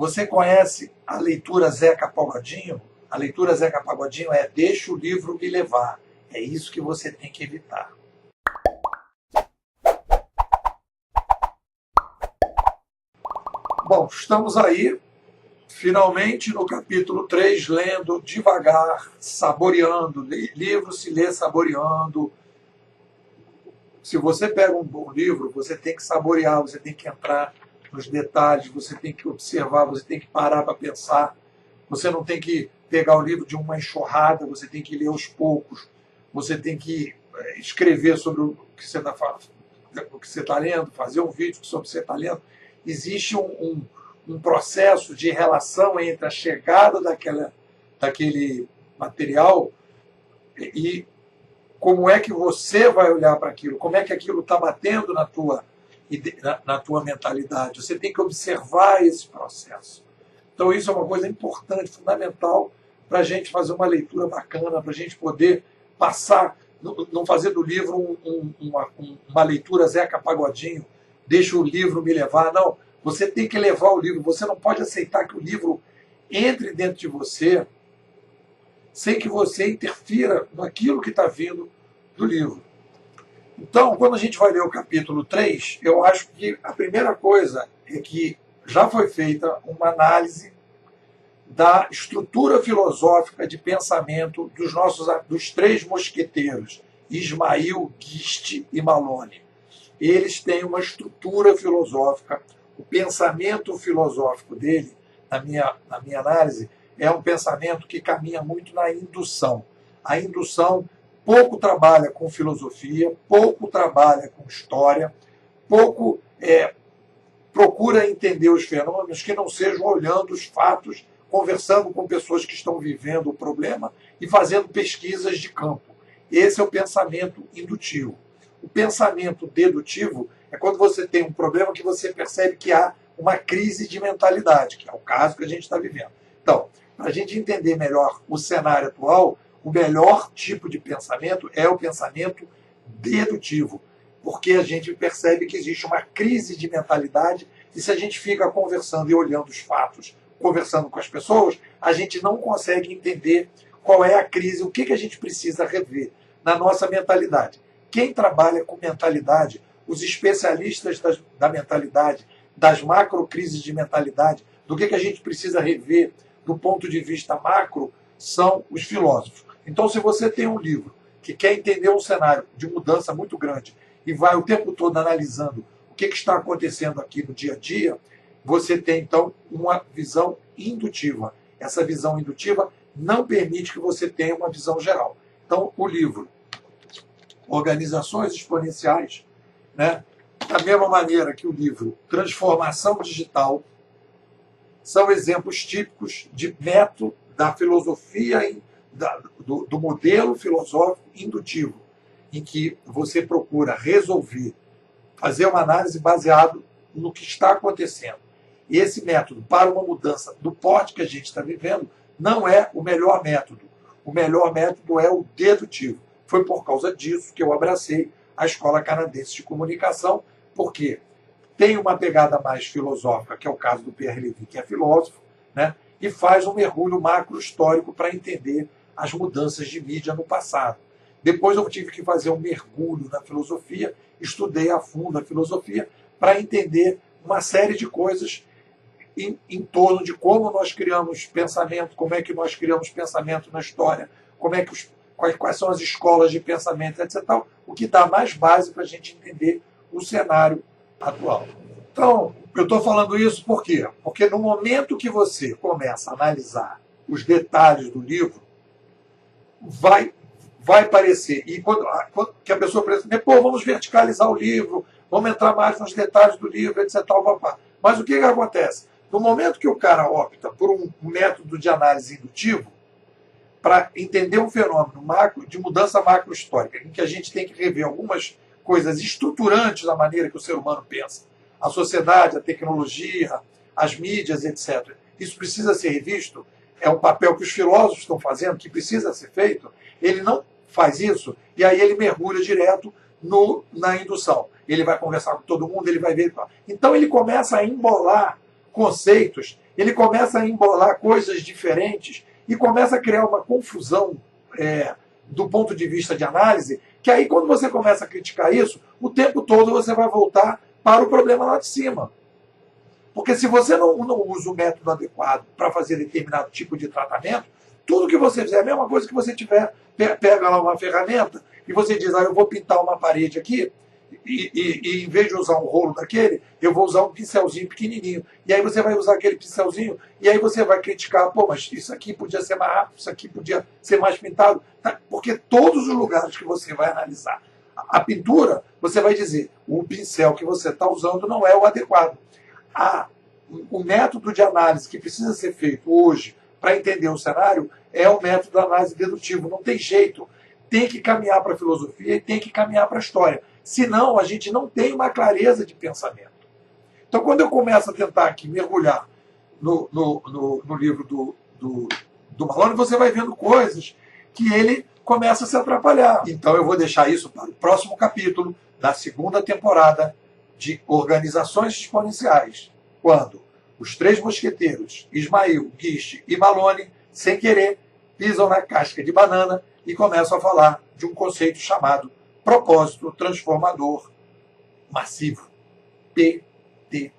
Você conhece a leitura Zeca Pagodinho? A leitura Zeca Pagodinho é deixa o livro me levar. É isso que você tem que evitar. Bom, estamos aí, finalmente, no capítulo 3, lendo devagar, saboreando. Livro se lê saboreando. Se você pega um bom livro, você tem que saborear, você tem que entrar nos detalhes, você tem que observar, você tem que parar para pensar. Você não tem que pegar o livro de uma enxurrada, você tem que ler aos poucos, você tem que escrever sobre o que você está lendo, fazer um vídeo sobre o que você está lendo. Existe um processo de relação entre a chegada daquele material e como é que você vai olhar para aquilo, como é que aquilo está batendo na tua mentalidade. Você tem que observar esse processo. Então isso é uma coisa importante, fundamental, para a gente fazer uma leitura bacana, para a gente poder passar, não fazer do livro uma leitura Zeca Pagodinho, deixa o livro me levar. Não, você tem que levar o livro, você não pode aceitar que o livro entre dentro de você sem que você interfira naquilo que está vindo do livro. Então, quando a gente vai ler o capítulo 3, eu acho que a primeira coisa é que já foi feita uma análise da estrutura filosófica de pensamento dos três mosqueteiros, Ismail, Guiste e Malone. Eles têm uma estrutura filosófica, o pensamento filosófico dele, na minha análise, é um pensamento que caminha muito na indução. A indução pouco trabalha com filosofia, pouco trabalha com história, pouco procura entender os fenômenos que não sejam olhando os fatos, conversando com pessoas que estão vivendo o problema e fazendo pesquisas de campo. Esse é o pensamento indutivo. O pensamento dedutivo é quando você tem um problema que você percebe que há uma crise de mentalidade, que é o caso que a gente está vivendo. Então, para a gente entender melhor o cenário atual, o melhor tipo de pensamento é o pensamento dedutivo, porque a gente percebe que existe uma crise de mentalidade e se a gente fica conversando e olhando os fatos, conversando com as pessoas, a gente não consegue entender qual é a crise, o que a gente precisa rever na nossa mentalidade. Quem trabalha com mentalidade, os especialistas da mentalidade, das macrocrises de mentalidade, do que a gente precisa rever do ponto de vista macro, são os filósofos. Então, se você tem um livro que quer entender um cenário de mudança muito grande e vai o tempo todo analisando o que está acontecendo aqui no dia a dia, você tem, então, uma visão indutiva. Essa visão indutiva não permite que você tenha uma visão geral. Então, o livro Organizações Exponenciais, né, da mesma maneira que o livro Transformação Digital, são exemplos típicos de método da filosofia, do modelo filosófico indutivo, em que você procura resolver, fazer uma análise baseada no que está acontecendo. E esse método, para uma mudança do porte que a gente está vivendo, não é o melhor método. O melhor método é o dedutivo. Foi por causa disso que eu abracei a Escola Canadense de Comunicação, porque tem uma pegada mais filosófica, que é o caso do Pierre Levy, que é filósofo, né, e faz um mergulho macro-histórico para entender as mudanças de mídia no passado. Depois eu tive que fazer um mergulho na filosofia, estudei a fundo a filosofia para entender uma série de coisas em torno de como nós criamos pensamento, como é que nós criamos pensamento na história, quais são as escolas de pensamento, etc. O que dá mais base para a gente entender o cenário atual. Então, eu estou falando isso por quê? Porque no momento que você começa a analisar os detalhes do livro, vai parecer, e quando que a pessoa pensa, pô, vamos verticalizar o livro, vamos entrar mais nos detalhes do livro, etc. Mas o que acontece? No momento que o cara opta por um método de análise indutivo, para entender um fenômeno de mudança macro-histórica, em que a gente tem que rever algumas coisas estruturantes da maneira que o ser humano pensa, a sociedade, a tecnologia, as mídias, etc. Isso precisa ser revisto, é um papel que os filósofos estão fazendo, que precisa ser feito. Ele não faz isso, e aí ele mergulha direto na indução. Ele vai conversar com todo mundo, ele vai ver. Então ele começa a embolar conceitos, ele começa a embolar coisas diferentes e começa a criar uma confusão do ponto de vista de análise, que aí quando você começa a criticar isso, o tempo todo você vai voltar para o problema lá de cima. Porque se você não usa o método adequado para fazer determinado tipo de tratamento, tudo que você fizer, a mesma coisa que você pega lá uma ferramenta e você diz, eu vou pintar uma parede aqui, e em vez de usar um rolo daquele, eu vou usar um pincelzinho pequenininho. E aí você vai usar aquele pincelzinho, e aí você vai criticar, mas isso aqui podia ser mais rápido, isso aqui podia ser mais pintado. Porque todos os lugares que você vai analisar a pintura, você vai dizer, o pincel que você está usando não é o adequado. O método de análise que precisa ser feito hoje para entender o cenário é o método da análise dedutivo. Não tem jeito. Tem que caminhar para a filosofia e tem que caminhar para a história. Senão, a gente não tem uma clareza de pensamento. Então, quando eu começo a tentar aqui mergulhar no livro do Malone, você vai vendo coisas que ele começa a se atrapalhar. Então, eu vou deixar isso para o próximo capítulo da segunda temporada de Organizações Exponenciais, quando os três mosqueteiros, Ismail, Guiche e Malone, sem querer, pisam na casca de banana e começam a falar de um conceito chamado propósito transformador massivo, PT.